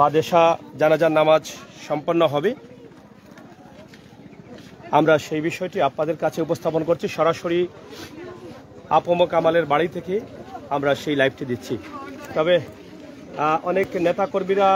বাদেশা জানাজার নামাজ সম্পন্ন হবে। আমরা সেই বিষয়টি আপনাদের কাছে উপস্থাপন করছি সরাসরি আপম কামালের বাড়ি থেকে আমরা সেই লাইভটি দিচ্ছি। তবে অনেক নেতাকর্মীরা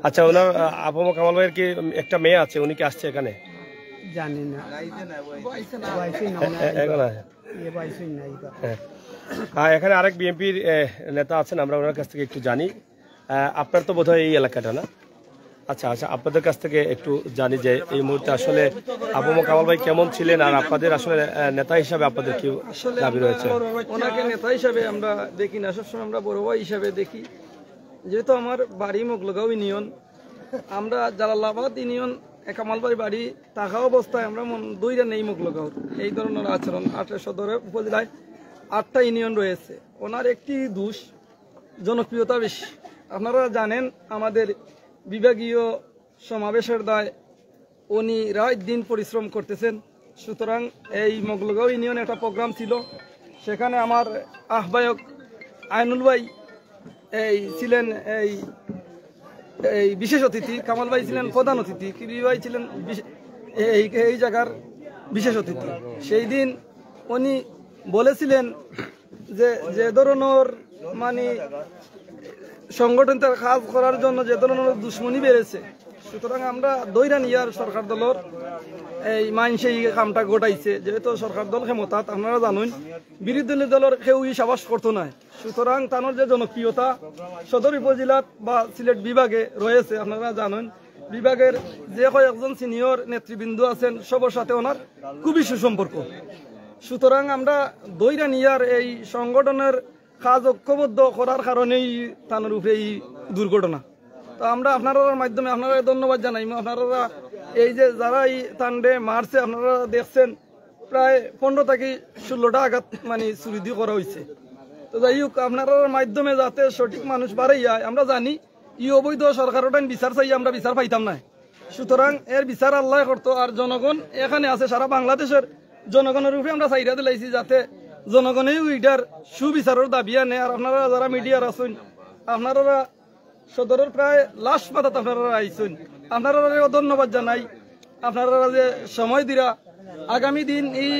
আচ্ছা, ওনার আপম কামাল ভাইয়ের কি একটা মেয়ে আছে, উনি কি আসছে এখানে? জানি না, এখানে আরেক বিএনপির নেতা আছেন, আমরা ওনার কাছ থেকে একটু জানি। আপনার তো বোধহয় এই এলাকাটা না? আচ্ছা আচ্ছা, আপনাদের কাছ থেকে একটু জানি যে এই মুহূর্তে আসলে আপম কামাল ভাই কেমন ছিলেন, আর আপনাদের আসলে নেতা হিসাবে আপনাদের কি দাবি রয়েছে? ওনাকে নেতা হিসাবে আমরা দেখি না, সবসময় আমরা বড় ভাই হিসাবে দেখি। যেহেতু আমার বাড়ি মোগলগাঁও ইউনিয়ন, আমরা জালালাবাদ ইউনিয়ন কামাল ভাই বাড়ি থাকা অবস্থায় আমরা দুইটা নেই মোগলগাঁও। এই ধরনের আচরণ 18 সদরে উপজেলায় 8টা ইউনিয়ন রয়েছে। ওনার একটি দোষ, জনপ্রিয়তা বেশি। আপনারা জানেন আমাদের বিভাগীয় সমাবেশের দায় উনি রাত দিন পরিশ্রম করতেছেন। সুতরাং এই মোগলগাঁও ইউনিয়ন একটা প্রোগ্রাম ছিল, সেখানে আমার আহ্বায়ক আইনুল ভাই ছিলেন এই বিশেষ অতিথি, কামাল ভাই ছিলেন প্রধান অতিথি, কিবি ভাই ছিলেন এই জায়গার বিশেষ অতিথি। সেই দিন উনি বলেছিলেন যে ধরনের মানে সংগঠনটার কাজ করার জন্য যে ধরনের দুশ্মনী বেড়েছে, সুতরাং আমরা দৈরা নিয়ার সরকার দলের এই মাইনসে এই কামটা ঘটাইছে। যেহেতু সরকার দল ক্ষমতাত আপনারা জানেন, বিরোধী দলের কেউই সাবাস করতো না। সুতরাং তানোর যে জনপ্রিয়তা সদর উপজেলাত বা সিলেট বিভাগে রয়েছে, আপনারা জানেন বিভাগের যে কয়েকজন সিনিয়র নেতৃবৃন্দ আছেন সবার সাথে ওনার খুবই সুসম্পর্ক। সুতরাং আমরা দৈরা নিয়ার এই সংগঠনের কাজ ঐক্যবদ্ধ করার কারণেই তানোর উপরে এই দুর্ঘটনা। তো আমরা আপনার মাধ্যমে আপনারা ধন্যবাদ জানাই। আপনারা এই যে যারা এই তান্ডে মারছে, আপনারা দেখছেন প্রায় 15 থেকে 16টা আঘাত মানে চুরি দিয়ে করা হয়েছে। তো যাই হোক, আপনার মাধ্যমে যাতে সঠিক মানুষ বাড়াই যায়, আমরা জানি ই অবৈধ সরকারের বিচার চাই, আমরা বিচার পাইতাম না। সুতরাং এর বিচার আল্লাহ করতো। আর জনগণ এখানে আছে, সারা বাংলাদেশের জনগণের উপরে আমরা চাইরা দিলাইছি যাতে জনগণেই ওইটার সুবিচারের দাবি আনে। আর আপনারা যারা মিডিয়ার আছেন, আপনারা সদরের প্রায় লাশ পাতাত আপনারা আইছেন, আপনারা ধন্যবাদ জানাই। আপনারা যে সময় দিরা আগামী দিন এই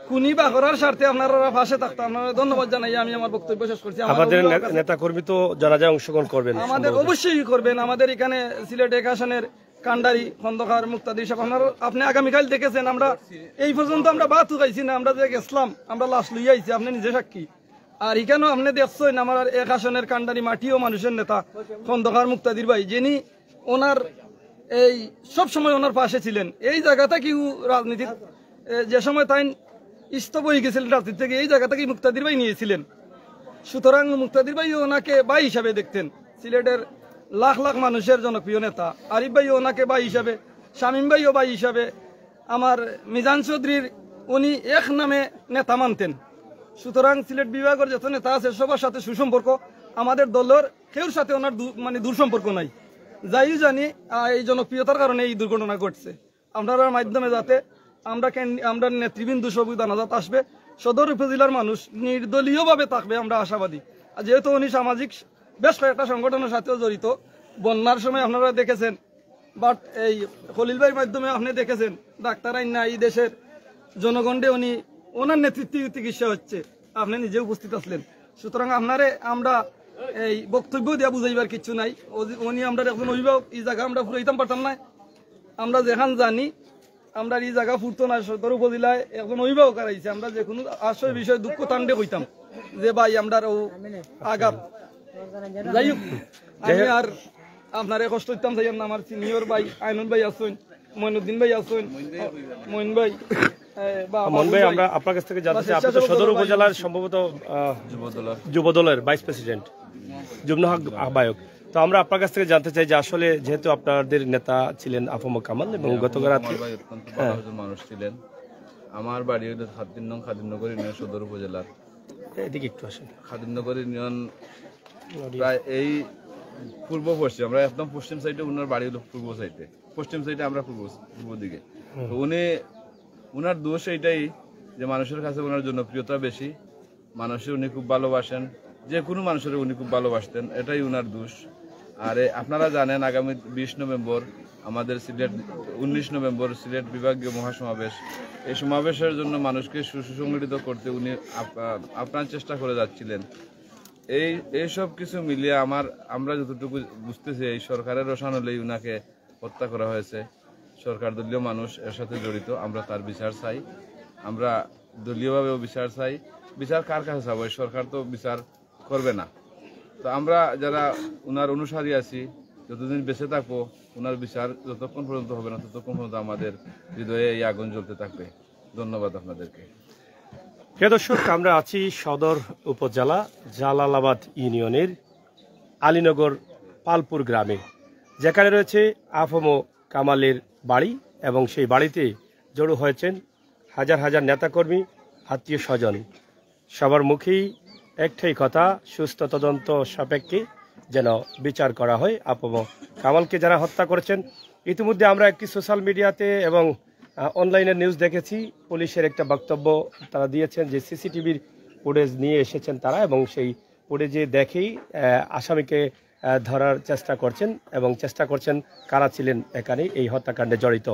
খুনি বা করার স্বার্থে আপনারা পাশে থাকতে আপনারা ধন্যবাদ জানাই। আমি আমার বক্তব্য শেষ করছি। আমাদের নেতা কর্মী তো জানাজায় অংশগ্রহণ করবেন, আমাদের অবশ্যই করবেন। আমাদের এখানে সিলেট এক আসনের কান্ডারি খন্দকার মুক্তাদি সাহেব আপনি আগামীকাল দেখেছেন। আমরা এই পর্যন্ত আমরা বাত উঠাইছি না, আমরা যে গেছিলাম আমরা লাশ লইয়া আইছি, আপনি নিজে সাক্ষী। আর এখানেও আপনি দেখছেন আমার এক আসনের কান্ডারি মাটি ও মানুষের নেতা খন্দকার মুক্তাদির ভাই, যিনি ওনার এই সব সময় ওনার পাশে ছিলেন। এই জায়গাটা কি রাজনীতির যে সময় তাই ইস্তফ হয়ে গেছিলেন রাজনীতি থেকে, এই জায়গা থেকে মুক্তাদির ভাই নিয়েছিলেন। সুতরাং মুক্তাদির ভাই ওনাকে ভাই হিসাবে দেখতেন। সিলেটের লাখ লাখ মানুষের জনপ্রিয় নেতা আরিফ ভাই ওনাকে ভাই হিসাবে, শামীম ভাইও ভাই হিসাবে, আমার মিজান চৌধুরীর উনি এক নামে নেতা মানতেন। সুতরাং সিলেট বিভাগের যত নেতা আছে সবার সাথে সুসম্পর্ক। আমাদের দলের কেউর সাথে ওনার মানে দূরসম্পর্ক নাই। যাই জানি এই জনপ্রিয়তার কারণে এই দুর্ঘটনা ঘটছে। আপনার মাধ্যমে যাতে আমরা নেতৃবৃন্দ সবুজ দানাজাত আসবে, সদর উপজেলার মানুষ নির্দলীয়ভাবে থাকবে আমরা আশাবাদী। আর যেহেতু উনি সামাজিক বেশ কয়েকটা সংগঠনের সাথেও জড়িত, বন্যার সময় আপনারা দেখেছেন, বাট এই খলিল ভাইয়ের মাধ্যমে আপনি দেখেছেন ডাক্তার আইনা এই দেশের জনগণে উনি ওনার নেতৃত্বে চিকিৎসা হচ্ছে, আপনি নিজে উপস্থিত আসলেন। সুতরাং আপনারে আমরা এই বক্তব্য দিয়া বুঝাইবার কিছু নাই। উনি আমরা একজন অভিভাবক, এই জায়গা আমরা ফুরাইতাম পারতাম না। আমরা যেখান জানি আমরা এই জায়গা ফুরতো না, সদর উপজেলায় একজন অভিভাবক আইছে, আমরা যে কোনো আশ্রয় বিষয়ে দুঃখ তান্ডে কইতাম যে ভাই আমরা আগাম। যাই হোক, আমি আর আপনার কষ্ট হইতাম যাই না। আমার সিনিয়র ভাই আইনুল ভাই আছেন, মইনুদ্দিন ভাই আছেন, মইন ভাই আমরা আপনার কাছ থেকে জানতে চাই, আপনি তো সদর উপজেলার সম্ভবত যুবদলের ভাইস প্রেসিডেন্ট, যুগ্ম আহ্বায়ক। তো আমরা আপনার কাছ থেকে জানতে চাই যে আসলে যেহেতু আপনাদের নেতা ছিলেন আফম কামাল এবং গতকাল রাতে মানুষ ছিলেন। আমার বাড়ি হইল খাদিমনগর ইউনিয়ন সদর উপজেলার, এদিকে একটু আসেন, খাদিমনগর ইউনিয়ন প্রায় এই পূর্ব পশ্চিম, আমরা একদম পশ্চিম সাইডে, উনার বাড়ি হলো পূর্ব সাইডে, পশ্চিম সাইডে আমরা পূর্ব দিকে। তো উনার দোষ এইটাই যে মানুষের কাছে ওনার জনপ্রিয়তা বেশি, মানুষের উনি খুব ভালোবাসেন, যে কোনো মানুষের উনি খুব ভালোবাসতেন, এটাই উনার দোষ। আর আপনারা জানেন আগামী 20 নভেম্বর আমাদের সিলেট, 19 নভেম্বর সিলেট বিভাগীয় মহাসমাবেশ। এই সমাবেশের জন্য মানুষকে সুসংগঠিত করতে উনি আপনার চেষ্টা করে যাচ্ছিলেন। এই সব কিছু মিলিয়ে আমরা যতটুকু বুঝতেছি এই সরকারের রসান হলেই উনাকে হত্যা করা হয়েছে। সরকার দলীয় মানুষ এর সাথে জড়িত, আমরা তার বিচার চাই, আমরা দলীয়ভাবেও বিচার চাই। বিচার কার কাছে চাবো? সরকার তো বিচার করবে না। তো আমরা যারা উনার অনুসারী আছি, যতদিন বেঁচে থাকবো উনার বিচার যতক্ষণ পর্যন্ত হবে না ততক্ষণ পর্যন্ত আমাদের হৃদয়ে এই আগুন জ্বলতে থাকবে। ধন্যবাদ আপনাদেরকে। প্রিয় দর্শক, আমরা আছি সদর উপজেলা জালালাবাদ ইউনিয়নের আলীনগর পালপুর গ্রামে, যেখানে রয়েছে আফম কামালের বাড়ি এবং সেই বাড়িতে জড়ো হয়েছেন হাজার হাজার নেতাকর্মী, আত্মীয় স্বজন। সবার মুখেই একটাই কথা, সুস্থ তদন্ত সাপেক্ষে যেন বিচার করা হয় আফম কামালকে যারা হত্যা করেছেন। ইতিমধ্যে আমরা একটি সোশ্যাল মিডিয়াতে এবং অনলাইনে নিউজ দেখেছি, পুলিশের একটা বক্তব্য তারা দিয়েছেন যে সিসিটিভির ফুটেজ নিয়ে এসেছেন তারা, এবং সেই ফুটেজে দেখেই আসামিকে ধরার চেষ্টা করছেন এবং চেষ্টা করছেন কারা ছিলেন এখানে এই হত্যাকাণ্ডে জড়িত।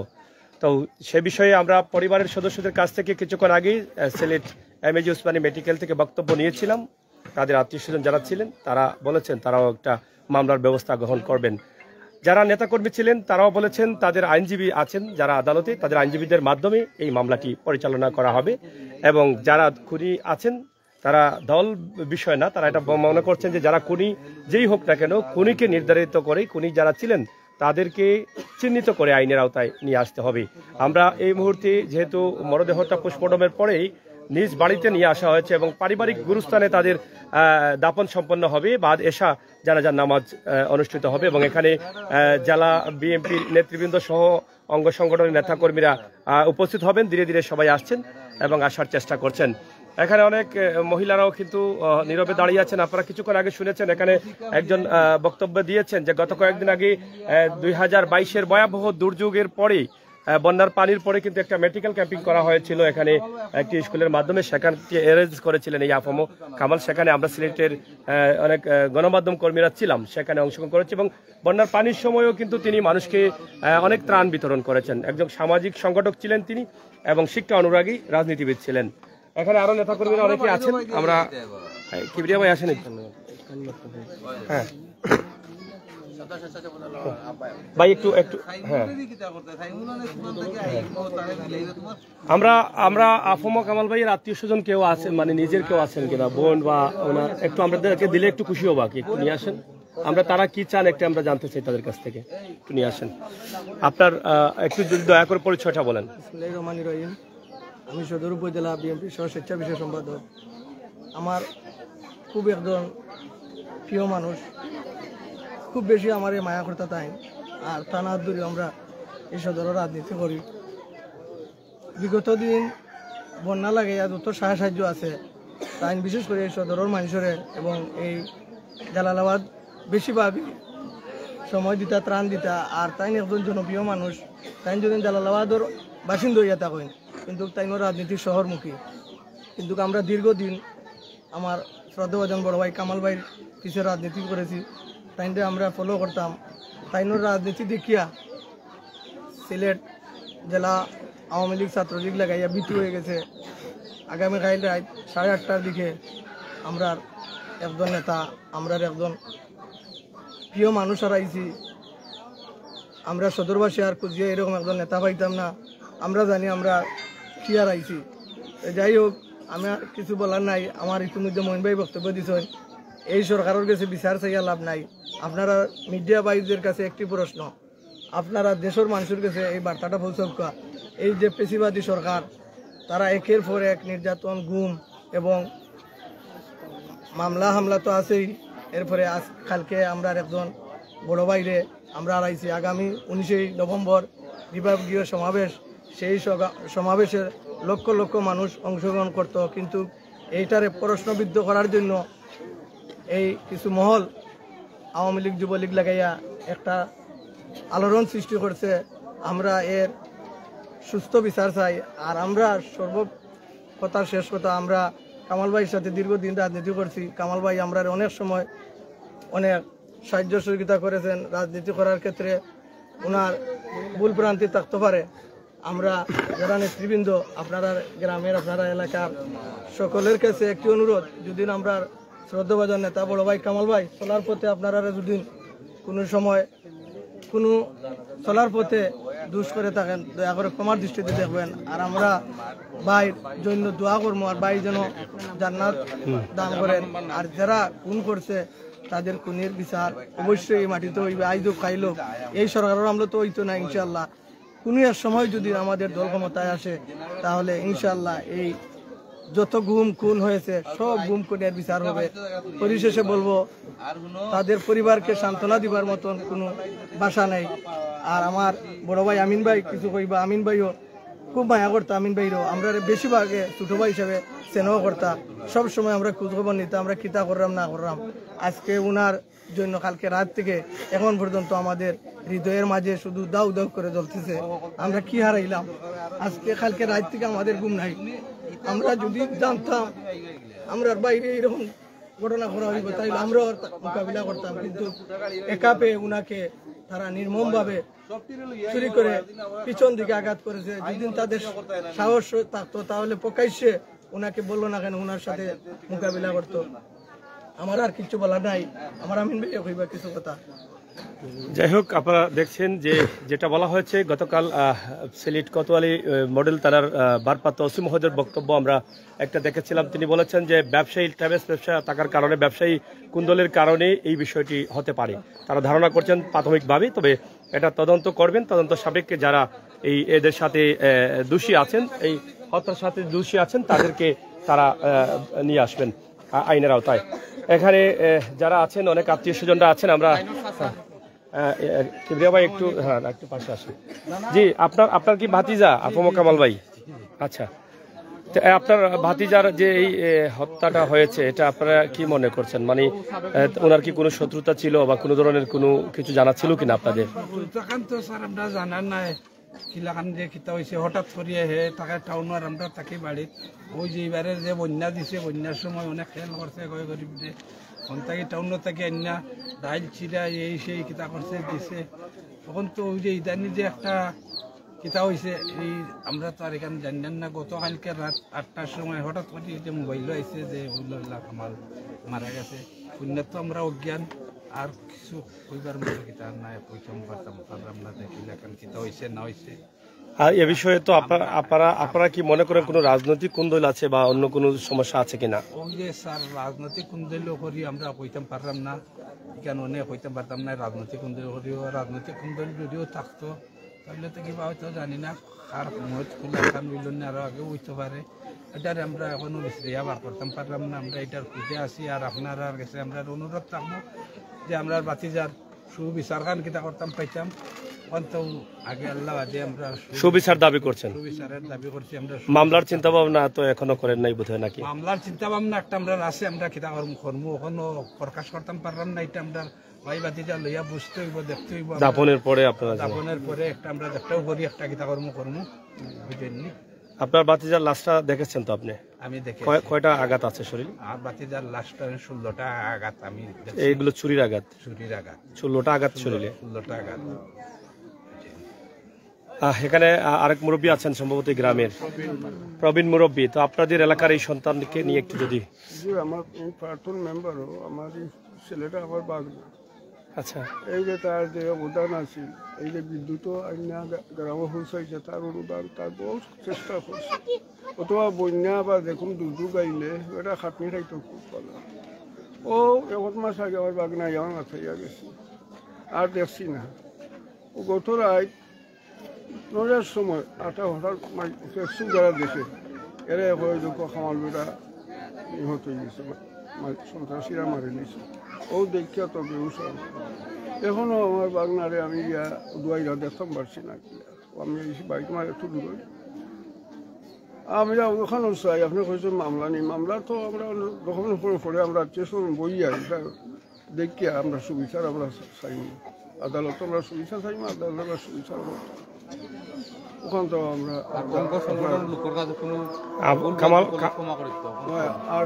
তো সে বিষয়ে আমরা পরিবারের সদস্যদের কাছ থেকে কিছুক্ষণ আগেই সিলেট এমএজি ওসমানী মেডিকেল থেকে বক্তব্য নিয়েছিলাম। তাদের আত্মীয় স্বজন যারা ছিলেন তারা বলেছেন তারাও একটা মামলার ব্যবস্থা গ্রহণ করবেন। যারা নেতাকর্মী ছিলেন তারাও বলেছেন তাদের আইনজীবী আছেন যারা আদালতে, তাদের আইনজীবীদের মাধ্যমে এই মামলাটি পরিচালনা করা হবে। এবং যারা খুনি আছেন তারা দল বিষয় না, তারা এটা মনে করছেন যে যারা খুনি যেই হোক না কেন, খুনিকে নির্ধারিত করে, খুনি যারা ছিলেন তাদেরকে চিহ্নিত করে আইনের আওতায় নিয়ে আসতে হবে। আমরা এই মুহূর্তে যেহেতু মরদেহটা পোস্টমর্টমের পরেই নিজ বাড়িতে নিয়ে আসা হয়েছে এবং পারিবারিক গুরুস্থানে তাদের দাফন সম্পন্ন হবে, বাদ এশা জানাজার নামাজ অনুষ্ঠিত হবে এবং এখানে জেলা বিএনপির নেতৃবৃন্দ সহ অঙ্গ সংগঠনের নেতাকর্মীরা উপস্থিত হবেন। ধীরে ধীরে সবাই আসছেন এবং আসার চেষ্টা করছেন। এখানে অনেক মহিলারাও কিন্তু নীরবে দাঁড়িয়ে আছেন। আপনারা কিছুক্ষণ আগে শুনেছেন এখানে একজন বক্তব্য দিয়েছেন যে গত কয়েকদিন আগে 2022-এর ভয়াবহ দুর্যোগের পরে বন্যার পানির পরে কিন্তু একটা মেডিকেল ক্যাম্পিং করা হয়েছিল এখানে একটি স্কুলের মাধ্যমে, সেখানকে অ্যারেঞ্জ করেছিলেন এই আফমো কামাল। সেখানে আমরা সিলেটের অনেক গণমাধ্যম কর্মীরা ছিলাম, সেখানে অংশগ্রহণ করেছি এবং বন্যার পানির সময়ও কিন্তু তিনি মানুষকে অনেক ত্রাণ বিতরণ করেছেন। একজন সামাজিক সংগঠক ছিলেন তিনি এবং শিক্ষা অনুরাগী রাজনীতিবিদ ছিলেন। এখানে আরো নেতাকর্মীরা অনেকে আছেন। আমরা কিবরিয়া ভাই আসেন। হ্যাঁ ভাই একটু একটু হ্যাঁ আমরা আফমো কামাল ভাইয়ের আত্মীয় স্বজন কেউ আছেন, মানে নিজের কেউ আছেন কিনা, বোন বা ওনার একটু আমাদেরকে দিলে একটু খুশি হবো কি, একটু নিয়ে আসেন। আমরা তারা কি চান একটু আমরা জানতে চাই তাদের কাছ থেকে, একটু নিয়ে আসেন। আপনার একটু যদি দয়া করে পরিচয়টা বলেন। বিসমিল্লাহির রহমানির রহিম। আমি সদর উপজেলা বিএনপি সহ স্বেচ্ছা বিষয় সম্পাদক। আমার খুব একজন প্রিয় মানুষ, খুব বেশি আমার এই মায়া করতে তাই, আর টানা দূরে আমরা এই সদরের রাজনীতি করি। বিগত দিন বন্যা লাগে যত সাহায্য আছে তাই বিশেষ করে এই সদরের মানুষের এবং এই জালালাবাদ বেশিরভাগ সময় দিতা, ত্রাণ দিতা। আর তাই একজন জনপ্রিয় মানুষ, তাই যদি জালালাবাদর বাসিন্দা হইয়া থাকেন কিন্তু তাইনো রাজনীতির শহরমুখী। কিন্তু আমরা দীর্ঘদিন আমার শ্রদ্ধাভাজন বড় ভাই কামাল ভাইয়ের পিছিয়ে রাজনীতি করেছি, তাইনটা আমরা ফলো করতাম। তাইনোর রাজনীতি দেখিয়া সিলেট জেলা আওয়ামী লীগ ছাত্রলীগ লাগাইয়া বিতু হয়ে গেছে। আগামীকাল রাত 8:30টার দিকে আমরা একজন নেতা, আমরা একজন প্রিয় মানুষ হারাইছি। আমরা সদরবাসী আর খুঁজিয়ে এরকম একজন নেতা পাইতাম না। আমরা জানি আমরা কি হারাইছি। যাই হোক, আমি আর কিছু বলার নাই। আমার ইতিমধ্যে মহিন ভাই বক্তব্য দিচ্ছেন, এই সরকারের কাছে বিচার চাইয়া লাভ নাই। আপনারা মিডিয়া ভাইদের কাছে একটি প্রশ্ন, আপনারা দেশের মানুষের কাছে এই বার্তাটা পৌঁছকা, এই যে পেশিবাদী সরকার তারা একের পর এক নির্যাতন, গুম এবং মামলা হামলা তো আছেই। এরপরে আজ কালকে আমরা একজন বড় ভাইরে আমরা হারাইছি। আগামী 19 নভেম্বর বিভাগীয় সমাবেশ, সেই সমাবেশের লক্ষ লক্ষ মানুষ অংশগ্রহণ করত, কিন্তু এইটারে প্রশ্নবিদ্ধ করার জন্য এই কিছু মহল আওয়ামী লীগ যুবলীগ লাগাইয়া একটা আলোড়ন সৃষ্টি করছে। আমরা এর সুস্থ বিচার চাই। আর আমরা কথা শেষ কথা, আমরা কামাল ভাইয়ের সাথে দীর্ঘদিন রাজনীতি করছি। কামাল ভাই আমরা অনেক সময় অনেক সাহায্য সহযোগিতা করেছেন রাজনীতি করার ক্ষেত্রে। ওনার ভুল ভ্রান্তি থাকতে পারে। আমরা যারা নেতৃবৃন্দ, আপনারা গ্রামের, আপনারা এলাকার সকলের কাছে একটি অনুরোধ, যদি আমরা শ্রদ্ধাভাজন নেতা বড় ভাই কামাল ভাই চলার পথে আপনারা যদি কোনো সময় কোনো চলার পথে দুষ করে থাকেন, দয়া করে ক্ষমার দৃষ্টিতে দেখবেন। আর আমরা ভাইয়ের জন্য দোয়া করবো, আর ভাই যেন জান্নাত দান করেন। আর যারা খুন করছে তাদের খুনের বিচার অবশ্যই এই মাটিতে হইবে। আইজ খাইল এই সরকারের আমরা তো হইতো না ইনশাল্লাহ। কোনো এক সময় যদি আমাদের দল ক্ষমতায় আসে তাহলে ইনশাল্লাহ এই যত গুম খুন হয়েছে সব গুম খুনের বিচার হবে। পরিশেষে বলবো, তাদের পরিবারকে সান্ত্বনা দিবার মতন কোনো ভাষা নেই। আর আমার বড় ভাই আমিন ভাই কিছু কইবা, আমিন ভাইও খুব মায়া করতা। আমিন ভাইরও আমরা বেশিরভাগে ছোটো ভাই হিসাবে স্নেহ করতা। সব সময় আমরা খোঁজখবর নিতাম, আমরা কিতা করলাম না করলাম। আজকে উনার জন্য কালকে রাত থেকে এখন পর্যন্ত আমাদের হৃদয়ের মাঝে শুধু দাউ দাউ করে জ্বলতেছে। আমরা কি হারাইলাম? আজকে কালকে রাত থেকে আমাদের ঘুম নাই। আমরা যদি জানতাম আমরা বাইরে এরকম ঘটনা করা হইব তাইলে আমরাও মোকাবিলা করতাম, কিন্তু একা পেয়ে উনাকে তারা নির্মমভাবে চুরি করে পিছন দিকে আঘাত করেছে। যেদিন তাদের সাহস থাকতো তাহলে প্রকাশ্যে উনাকে বললো না কেন উনার সাথে মোকাবিলা করতো। আমার আর কিছু বলার নাই। আমার আমিন ভাই কইবা কিছু কথা। যাই হোক, আপনারা দেখছেন যে যেটা বলা হয়েছে গতকাল সিলেট কোতোয়ালি মডেল থানার ভারপ্রাপ্ত ওসি মহোদয়ের বক্তব্য আমরা একটা দেখেছিলাম। তিনি বলেছেন যে ব্যবসায়ী ট্রাভেলস ব্যবসা থাকার কারণে, ব্যবসায়ী কুন্দলের কারণে এই বিষয়টি হতে পারে। তারা ধারণা করছেন প্রাথমিকভাবে, তবে এটা তদন্ত করবেন। তদন্ত সাপেক্ষে যারা এদের সাথে দোষী আছেন, এই হত্যার সাথে দোষী আছেন, তাদেরকে তারা নিয়ে আসবেন আইনের আওতায়। এখানে যারা আছেন অনেক আত্মীয় স্বজনরা আছেন। আমরা কিবরিয়া ভাই একটু একটু পাশে আসেন। জি, আপনার কি ভাতিজা আফমো কামাল ভাই? আচ্ছা, আপনার ভাতিজার যে এই হত্যাটা হয়েছে, এটা আপনারা কি মনে করছেন? মানে ওনার কি কোনো শত্রুতা ছিল বা কোনো ধরনের কোনো কিছু জানা ছিল কিনা আপনাদের? তো স্যার আমরা জানার নাই। কিলাখান যে কিতা হয়েছে হঠাৎ করিয়ে হে তাকে টাউনের আমরা তাকে বাড়িত ওই যে এবারে যে বন্যা দিছে বন্যার সময় অনেক খেয়াল করছে কয় গরিব যে তাকে টাউনত তাকে আন্যা ডাইল চিরা এই সেই কিতা করছে দিছে তখন তো ওই যে ইদানি যে একটা কিতা হয়েছে এই আমরা তো আর এখানে জানেন না গতকালকে রাত 8টার সময় হঠাৎ করে যে মোবাইল আইছে যে উল্লাহ কামাল মারা গেছে পুণ্যের তো আমরা অজ্ঞান আর কিছু কইবার মতো কিতা নাই পয়সা পারতাম পারলাম না দেখিলে এখন কিতা হয়েছে না হয়েছে আর এ বিষয়ে তো আপনারা কি মনে করেন কোনো রাজনৈতিক কুন্দল আছে বা অন্য কোনো সমস্যা আছে কিনা? ওই যে স্যার রাজনৈতিক কুন্দল করি আমরা কইতাম পারলাম না কেন অনেক কইতাম পারতাম না রাজনৈতিক কুন্দল করিও রাজনৈতিক কুন্দল যদিও থাকতো তাহলে তো কিবা হয়তো জানি না আর মত খুলে খান মিলন আরো আগে হইতে পারে এটার আমরা এখনো বিশ্রিয়া বার করতাম পারলাম না আমরা এটার খুঁজে আসি আর আপনারা কাছে আমরা অনুরোধ থাকবো যে আমরা বাতিজার সুবিচার খান কিতা করতাম পাইতাম অন্ত আগে আল্লাহ আজে আমরা সুবিচার দাবি করছেন? সুবিচারের দাবি করছি আমরা। মামলার চিন্তা ভাবনা তো এখনো করেন নাই বোধহয় নাকি? মামলার চিন্তা ভাবনা একটা আমরা আছে আমরা কিতা কর্ম এখনো প্রকাশ করতাম পারলাম না এটা আমরা ভাই বাতিজা লইয়া বুঝতে হইব দেখতে হইব দাফনের পরে আপনারা দাফনের পরে একটা আমরা দেখতেও করি একটা কিতা কর্ম বুঝেননি। আপনার বাতিজার লাশটা দেখেছেন তো আপনি? আমি দেখে কয়টা আঘাত আছে শরীর? আর বাতিজার লাস্টটা 16টা আঘাত আমি এইগুলো চুরির আঘাত? চুরির আঘাত 16টা আঘাত শরীরে। 16টা আঘাত। এখানে আরেক মুরব্বী আছেন সম্ভবত গ্রামের, প্রবীণ মুরব্বী। তো আপনাদের এলাকার এই সন্তানকে নিয়ে একটু যদি। আমার প্রাক্তন মেম্বারও আমার এই ছেলেটা আমার বাগনা। আচ্ছা, এই যে তার যে অবদান আছে এই যে বিদ্যুৎ আইনা গ্রাম পৌঁছাইছে তার অনুদান তার বহু চেষ্টা করছে। অথবা বন্যা বা দেখুন দুর্যোগ আইলে এটা খাটনি থাকতো খুব ভালো। ও এক মাস আগে আমার বাগনা আমার মাথায় গেছে আর দেখছি না। ও গত রাত 9টার সময় 8টা হঠাৎ যারা দেখে এরা হয়ে দুঃখ খামাল বেড়া নিহত হয়ে গেছে, সন্ত্রাসীরা মারি নিয়েছে। ও দেখিয়া তো বেউস এখনো আমার বাগনারে আমি গিয়া দুয়াইরা দেখতাম পারছি না। আমি বাইক মারে একটু দূর আমি ওখানে চাই আপনি কইছেন মামলা নেই। মামলা তো আমরা দোকানের পরে পরে আমরা স্টেশন বইয়া দেখিয়া আমরা সুবিচার আমরা চাই না। আদালত আমরা সুবিচার চাই না, আদালত আমরা সুবিচার করতাম ওখান তো আমরা আর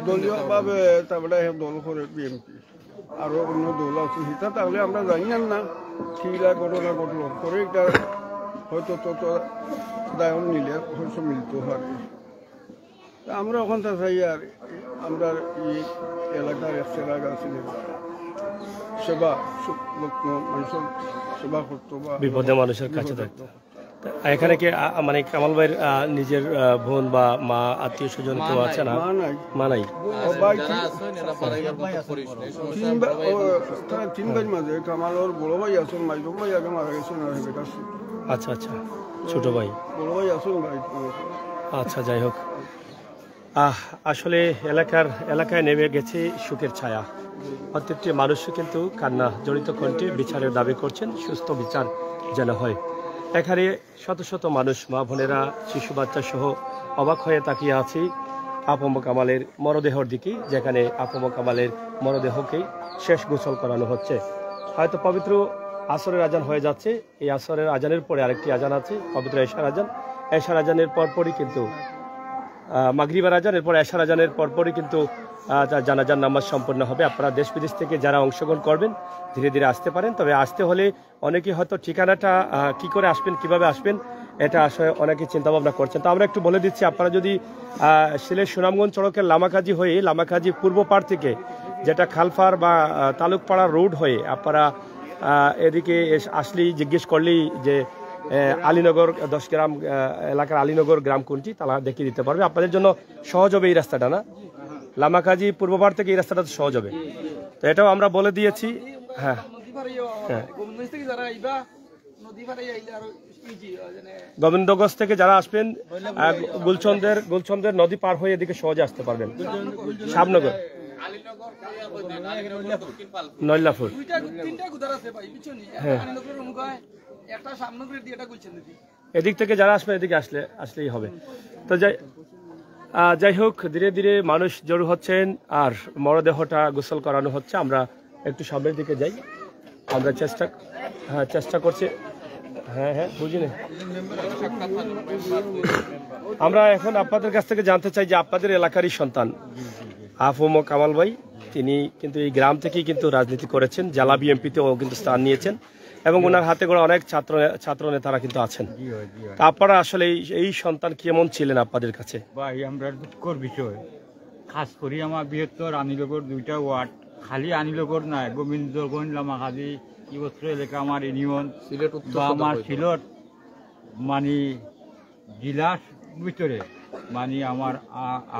দলীয়ভাবে তারপরে দল করে বিএনপি আরো অন্য দল আছে সেটা তাহলে আমরা জানি না কিলা ঘটনা ঘটল করে এটা হয়তো তত দায়ন নিলে হয়তো মিলতে পারে। আমরা ওখানটা চাই আর আমরা এই এলাকার এলাকা আছে সেবা মানুষের সেবা করতো বা বিপদে মানুষের কাছে থাকতো। এখানে কি মানে কামাল ভাইয়ের নিজের বোন বা মা আত্মীয় স্বজন কেউ আছে না? মা নাই। তিন ভাই মাঝে কামালের বড় ভাই আসুন মাইজম ভাই আগে মারা গেছেন। আচ্ছা আচ্ছা, ছোট ভাই বড় ভাই আসুন ভাই। আচ্ছা, যাই হোক, আসলে এলাকায় নেমে গেছে সুখের ছায়া। প্রত্যেকটি মানুষও কিন্তু কান্না জড়িত কণ্ঠে বিচারের দাবি করছেন, সুস্থ বিচার যেন হয়। এখানে শত শত মানুষ, মা বোনেরা, শিশু বাচ্চা সহ অবাক হয়ে তাকিয়ে আছি আপম কামালের মরদেহর দিকে, যেখানে আপম কামালের মরদেহকেই শেষ গোসল করানো হচ্ছে। হয়তো পবিত্র আসরের আজান হয়ে যাচ্ছে। এই আসরের আজানের পরে আরেকটি আজান আছে, পবিত্র এশার আজান। এশার আজানের পরপরই কিন্তু মাগরিবের আজান, এরপর এশার আজানের পরপরই কিন্তু জানাজার নামাজ সম্পন্ন হবে। আপনারা দেশ বিদেশ থেকে যারা অংশগ্রহণ করবেন ধীরে ধীরে আসতে পারেন। তবে আসতে হলে অনেকে হয়তো ঠিকানাটা কি করে আসবেন, কিভাবে আসবেন, এটা আসলে অনেকে চিন্তা ভাবনা করছেন। তো আমরা একটু বলে দিচ্ছি, আপনারা যদি সিলেট সুনামগঞ্জ সড়কের লামাকাজি হয়ে লামাকাজি পূর্ব পাড় থেকে যেটা খালফার বা তালুকপাড়া রোড হয়ে আপনারা এদিকে আসলেই জিজ্ঞেস করলেই যে আলীনগর 10 গ্রাম এলাকার আলীনগর গ্রাম কোনটি তারা দেখিয়ে দিতে পারবে। আপনাদের জন্য সহজ হবে এই রাস্তাটা, না লামাকাজি পূর্বপাড় থেকে এই রাস্তাটা সহজ হবে। তো এটাও আমরা বলে দিয়েছি। হ্যাঁ হ্যাঁ, গোবিন্দগঞ্জ থেকে যারা আসবেন গুলচন্দের নদী পার হয়ে এদিকে সহজে আসতে পারবেন। শাবনগর, নৈলাপুর, হ্যাঁ, এদিক থেকে যারা আসবেন এদিকে আসলেই হবে। তো যাই হোক, ধীরে ধীরে মানুষ জড়ো হচ্ছেন আর মরদেহটা গোসল করানো হচ্ছে। আমরা একটু সামনের দিকে যাই, আমরা চেষ্টা করছি হ্যাঁ হ্যাঁ বুঝিনি। আমরা এখন আপনাদের কাছ থেকে জানতে চাই যে আপনাদের এলাকারই সন্তান আফম কামাল ভাই, তিনি কিন্তু এই গ্রাম থেকেই কিন্তু রাজনীতি করেছেন, জেলা বিএনপিতেও কিন্তু স্থান নিয়েছেন এবং ওনার হাতে করে অনেক ছাত্র নেতারা কিন্তু আছেন। তা আপনারা আসলে এই সন্তান কেমন ছিলেন আপনাদের কাছে? ভাই আমরা দুঃখর বিষয়, খাস করি আমার বৃহত্তর আনিলগর 2টা ওয়ার্ড, খালি আনিলগর নাই, গোবিন্দগঞ্জ লামাকাজি ইবস্ত্র এলাকা আমার ইউনিয়ন বা আমার সিলট মানে জেলার ভিতরে মানে আমার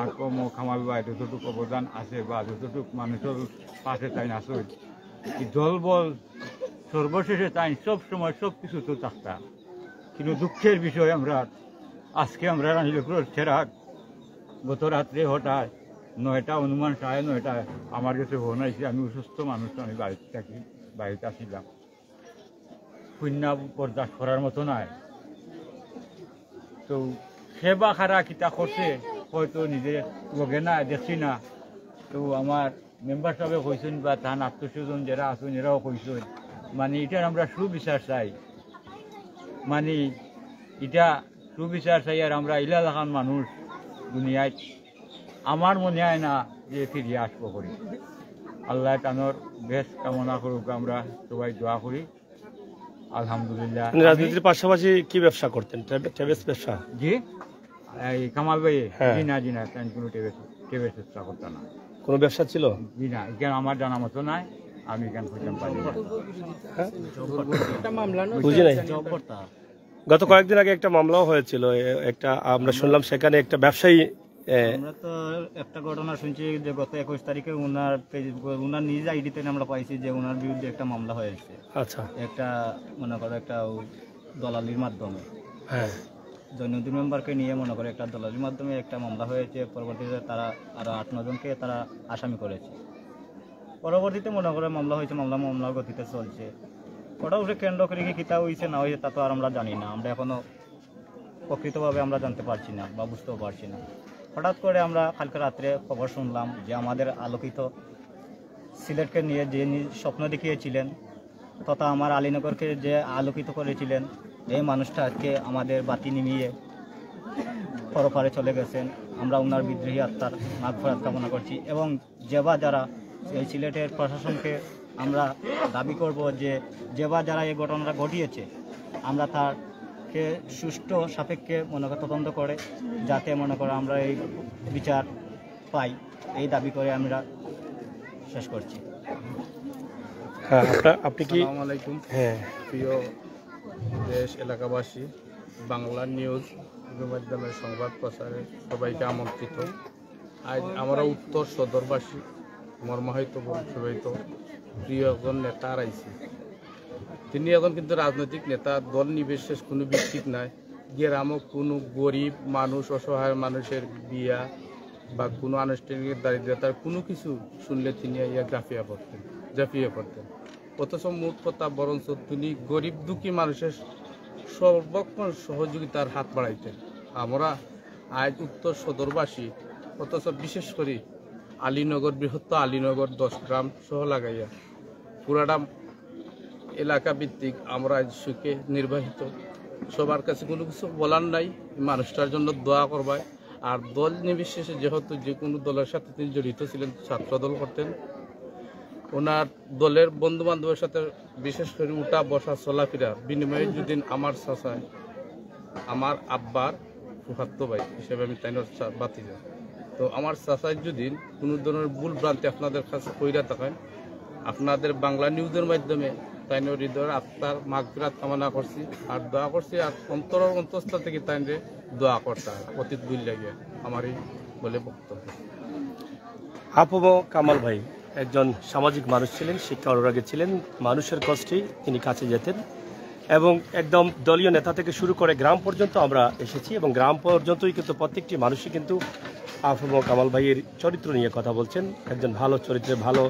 আকম খামাল ভাই যতটুকু অবদান আছে বা যতটুকু মানুষের পাশে তাই আছে দল বল সর্বশেষে তাই সব সময় সব কিছু তো থাকতাম। কিন্তু দুঃখের বিষয় আমরা আজকে আমরা রানীলপুরের ছেড়া গত রাত্রে হঠাৎ 9টা অনুমান 9:30 আমার কাছে ফোন আইসি, আমি অসুস্থ মানুষ, আমি বাড়িতে থাকি, বাড়িতে আসিলাম, কন্যা বরদাস্ত করার মতো নয়। তো সেবা খারা কিতা করছে হয়তো নিজের লগে না দেখছি না। তো আমার মেম্বার সাহেব কইছেন বা তার আত্মস্বজন যারা আছেন এরাও কইছেন মানে এটার আমরা সুবিচার চাই, মানে এটা সুবিচার চাই। আর আমরা ইলা লাখান মানুষ দুনিয়ায় আমার মনে হয় না যে ফিরিয়ে আসবো করি। আল্লাহ তানোর বেশ কামনা করুক, আমরা সবাই দোয়া করি। আলহামদুলিল্লাহ। রাজনীতির পাশাপাশি কি ব্যবসা করতেন? ট্রেভেলস ব্যবসা? জি এই কামাল ভাই হ্যাঁ। জি না কোনো টেবের চেষ্টা করতাম না। কোনো ব্যবসা ছিল? জি না, এখানে আমার জানা মতো নাই, আমি এখানে খুঁজতাম পারি না। বুঝি নাই। গত কয়েকদিন আগে একটা মামলাও হয়েছিল, একটা আমরা শুনলাম সেখানে একটা ব্যবসায়ী আমরা তো একটা ঘটনা শুনছি যে গত 21 তারিখে উনার নিজ আইডিতে আমরা পাইছি যে উনার বিরুদ্ধে একটা মামলা হয়েছে। আচ্ছা একটা মনে করো একটা দলালির মাধ্যমে, হ্যাঁ জৈনদী মেম্বারকে নিয়ে মনে করে একটা দলালির মাধ্যমে একটা মামলা হয়েছে। পরবর্তীতে তারা আরো 8-9 জনকে তারা আসামি করেছে। পরবর্তীতে মনে করে মামলা হয়েছে, মামলার গতিতে চলছে। ওটা উঠে কেন্দ্র করে কি কিতা হয়েছে না হয়েছে তা তো আর আমরা জানি না, আমরা এখনো প্রকৃতভাবে আমরা জানতে পারছি না বা বুঝতেও পারছি না। হঠাৎ করে আমরা কালকে রাত্রে খবর শুনলাম যে আমাদের আলোকিত সিলেটকে নিয়ে যে স্বপ্ন দেখিয়েছিলেন তথা আমার আলীনগরকে যে আলোকিত করেছিলেন, এই মানুষটা আজকে আমাদের বাতি নিমিয়ে পরপারে চলে গেছেন। আমরা ওনার বিদ্রোহী আত্মার মাগফিরাত কামনা করছি এবং যারা এই সিলেটের প্রশাসনকে আমরা দাবি করব যে যারা এই ঘটনাটা ঘটিয়েছে আমরা তারকে সুষ্ঠু সাপেক্ষে মনে করে তদন্ত করে যাতে মনে করে আমরা এই বিচার পাই, এই দাবি করে আমরা শেষ করছি। হ্যাঁ আপনি কি? আসসালামু আলাইকুম। হ্যাঁ প্রিয় দেশ এলাকাবাসী, বাংলা নিউজ মাধ্যমের সংবাদ প্রচারে সবাইকে আমন্ত্রিত। আজ আমরা উত্তর সদরবাসী মর্মাহত প্রভাবিত প্রিয় একজন নেতা আইছি। তিনি এখন কিন্তু রাজনৈতিক নেতা, দল নির্বিশেষ কোনো ভিত্তিক নাই। গ্রামও কোনো গরিব মানুষ, অসহায় মানুষের বিয়া বা কোনো আনুষ্ঠানিক দারিদ্রতার কোনো কিছু শুনলে তিনি ইয়া ঝাঁপিয়ে পড়তেন। অথচ মোট কথা বরঞ্চ তিনি গরিব দুঃখী মানুষের সর্বক্ষণ সহযোগিতার হাত বাড়াইতেন। আমরা আজ উত্তর সদরবাসী, অথচ বিশেষ করে আলীনগর, বৃহত্তর আলীনগর 10 গ্রাম সহ লাগাইয়া পুরাটা এলাকা ভিত্তিক আমরা আজ সুখে নির্বাহিত। সবার কাছে কোনো কিছু বলার নাই, মানুষটার জন্য দোয়া করবায়। আর দল নির্বিশেষে যেহেতু যে কোনো দলের সাথে তিনি জড়িত ছিলেন, ছাত্রদল করতেন, ওনার দলের বন্ধু বান্ধবের সাথে বিশেষ করে উঠা বসা চলাফেরা বিনিময়ে যদি আমার চাচায় আমার আব্বার ফুফাতো ভাই হিসেবে আমি তাইনোর বাতি যাই, তো আমার চাচায় যদি কোনো ধরনের ভুল ভ্রান্তি আপনাদের কাছে কইরা থাকেন, আপনাদের বাংলা নিউজের মাধ্যমে তাইনোর হৃদয়ের আত্মার মাগফিরাত কামনা করছি আর দোয়া করছি। আর অন্তরের অন্তঃস্থল থেকে তাইনে দোয়া করতে হয় অতীত ভুল লাগিয়ে আমারই বলে বক্তব্য। আফম কামাল ভাই একজন সামাজিক মানুষ ছিলেন, শিক্ষা অনুরাগী ছিলেন, মানুষের কষ্টেই তিনি কাছে যেতেন এবং একদম দলীয় নেতা থেকে শুরু করে গ্রাম পর্যন্ত আমরা এসেছি এবং গ্রাম পর্যন্তই কিন্তু প্রত্যেকটি মানুষই কিন্তু আফম কামাল ভাইয়ের চরিত্র নিয়ে কথা বলছেন। একজন ভালো চরিত্রের, ভালো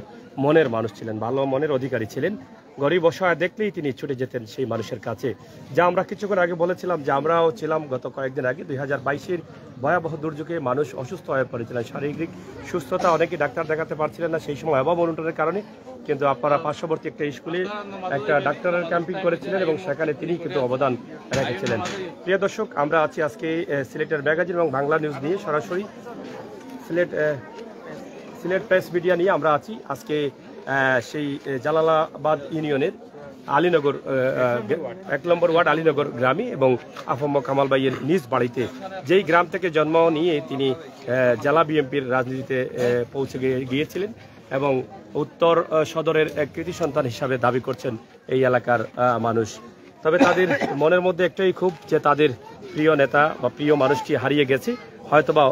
মনের মানুষ ছিলেন, ভালো মনের অধিকারী ছিলেন। গরিব অসহায় দেখলেই তিনি ছুটে যেতেন সেই মানুষের কাছে। যা আমরা কিছুক্ষণ আগে বলেছিলাম যে আমরাও ছিলাম গত কয়েকদিন আগে 2022-এর ভয়াবহ দুর্যোগে মানুষ অসুস্থ হয়ে পড়েছিলেন, শারীরিক সুস্থতা, অনেকে ডাক্তার দেখাতে পারছিলেন না সেই সময় অভাব অনটনের কারণে। কিন্তু আপনারা পার্শ্ববর্তী একটা স্কুলে একটা ডাক্তারের ক্যাম্পিং করেছিলেন এবং সেখানে তিনি কিন্তু অবদান রেখেছিলেন। প্রিয় দর্শক, আমরা আছি আজকে সিলেটের ম্যাগাজিন এবং বাংলা নিউজ নিয়ে সরাসরি সিলেট প্রেস মিডিয়া নিয়ে আমরা আছি আজকে সেই জালালাবাদ ইউনিয়নের আলীনগর 1 নম্বর ওয়ার্ড আলীনগর গ্রামে এবং আফম কামাল ভাইয়ের নিজ বাড়িতে, যেই গ্রাম থেকে জন্ম নিয়ে তিনি জেলা বিএনপির রাজনীতিতে পৌঁছে গিয়েছিলেন এবং উত্তর সদরের এক কৃতি সন্তান হিসাবে দাবি করছেন এই এলাকার মানুষ। তবে তাদের মনের মধ্যে একটাই ক্ষোভ যে তাদের প্রিয় নেতা বা প্রিয় মানুষটি হারিয়ে গেছে। হয়তোবা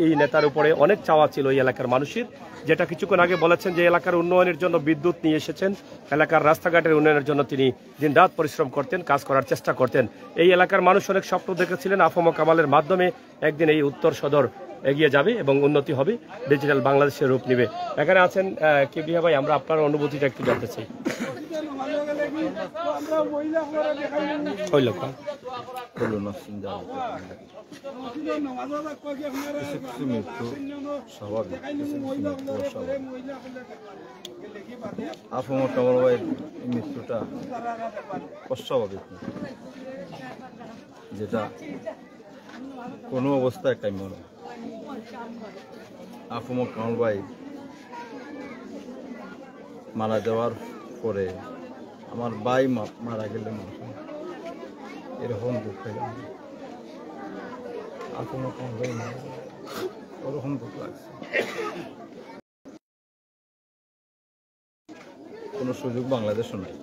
এই নেতার উপরে অনেক চাওয়া ছিল এই এলাকার মানুষের, যেটা কিছুক্ষণ আগে বলেছেন যে এলাকার উন্নয়নের জন্য বিদ্যুৎ নিয়ে এসেছেন, এলাকার রাস্তাঘাটের উন্নয়নের জন্য তিনি দিনরাত পরিশ্রম করতেন, কাজ করার চেষ্টা করতেন। এই এলাকার মানুষ অনেক স্বপ্ন দেখেছিলেন আফম কামালের মাধ্যমে একদিন এই উত্তর সদর এগিয়ে যাবে এবং উন্নতি হবে, ডিজিটাল বাংলাদেশের রূপ নেবে। এখানে আছেন কিবরিয়া ভাই, আমরা আপনার অনুভূতিটা একটু জানতে চাই। আফম কামাল ভাইয়ের মৃত্যুটা অস্বাভাবিক, যেটা কোনো অবস্থায় কাম্য নয়। আফম কামাল ভাই মারা যাওয়ার পরে আমার ভাই মারা গেলেন, এরকম দুঃখ আফম কামাল ভাই মারা গেলেন, ওরকম দুঃখ লাগছে। কোনো সুযোগ বাংলাদেশও নাই,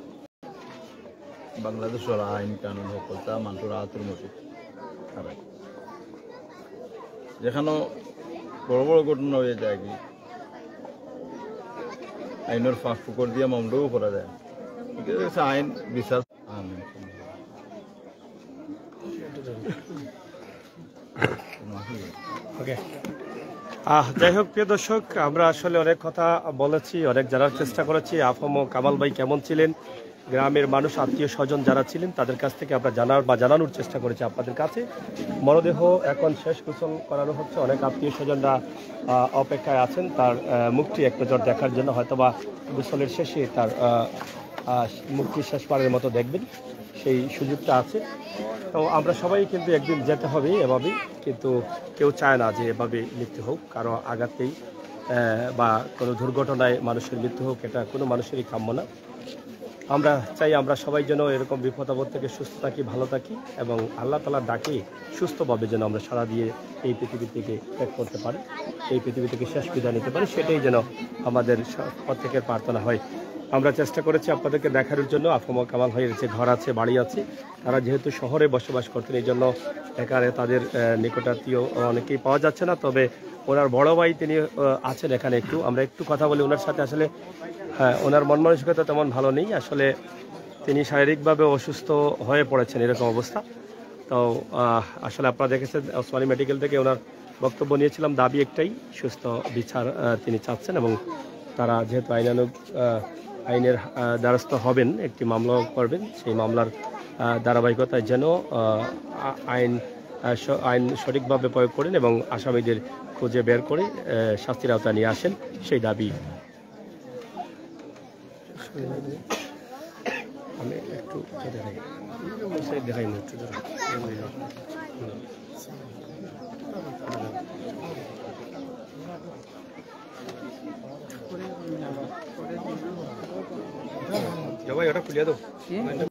বাংলাদেশের আইন কানুন সকলটা মানুষের আতুর মতো খারাপ। যেখানেও বড় বড় ঘটনা হয়ে যায় কি আইনের ফাঁক ফুকর দিয়ে মামলাও করা যায়, আইন বিচার। যাই হোক, প্রিয় দর্শক, আমরা আসলে অনেক কথা বলেছি, অনেক জানার চেষ্টা করেছি আফম কামাল ভাই কেমন ছিলেন, গ্রামের মানুষ আত্মীয় স্বজন যারা ছিলেন তাদের কাছ থেকে আমরা জানানোর চেষ্টা করেছি আপনাদের কাছে। মরদেহ এখন শেষ গোসল করানো হচ্ছে, অনেক আত্মীয় স্বজনরা অপেক্ষায় আছেন তার মুখটি এক নজর দেখার জন্য। হয়তোবা গোসলের শেষে তার মুখটি শেষবারের মতো দেখবেন, সেই সুযোগটা আছে। তো আমরা সবাই কিন্তু একদিন যেতে হবে এভাবেই, কিন্তু কেউ চায় না যে এভাবে মৃত্যু হোক, কারো আঘাতেই বা কোনো দুর্ঘটনায় মানুষের মৃত্যু হোক, এটা কোনো মানুষেরই কাম্য না। আমরা চাই আমরা সবাই যেন এরকম বিপদ আপদ থেকে সুস্থ থাকি, ভালো থাকি এবং আল্লাহ তাআলার ডাকে সুস্থভাবে যেন আমরা সাড়া দিয়ে এই পৃথিবী থেকে ত্যাগ করতে পারি, এই পৃথিবী থেকে শেষ বিদায় নিতে পারি, সেটাই যেন আমাদের প্রত্যেকের প্রার্থনা হয়। আমরা চেষ্টা করেছি আপনাদেরকে দেখানোর জন্য আফম কামাল ভাইয়ের যে ঘর আছে, বাড়ি আছে, তারা যেহেতু শহরে বসবাস করতেন এই জন্য এখানে তাদের নিকটাত্মীয় অনেকেই পাওয়া যাচ্ছে না। তবে ওনার বড় ভাই তিনি আছেন এখানে, আমরা একটু কথা বলি ওনার সাথে। আসলে হ্যাঁ, ওনার মন মানসিকতা তেমন ভালো নেই, আসলে তিনি শারীরিকভাবে অসুস্থ হয়ে পড়েছেন এরকম অবস্থা। তো আসলে আপনারা দেখেছেন ওসমানী মেডিকেল থেকে ওনার বক্তব্য নিয়েছিলাম, দাবি একটাই, সুস্থ বিচার তিনি চাচ্ছেন এবং তারা যেহেতু আইনের দ্বারস্থ হবেন, একটি মামলাও করবেন, সেই মামলার ধারাবাহিকতায় যেন আইন সঠিকভাবে প্রয়োগ করেন এবং আসামিদের খুঁজে বের করে শাস্তির আওতায় নিয়ে আসেন, সেই দাবি। আমি একটু দেখাই না, একটু ভাই ওটা খুলিয়ে দাও।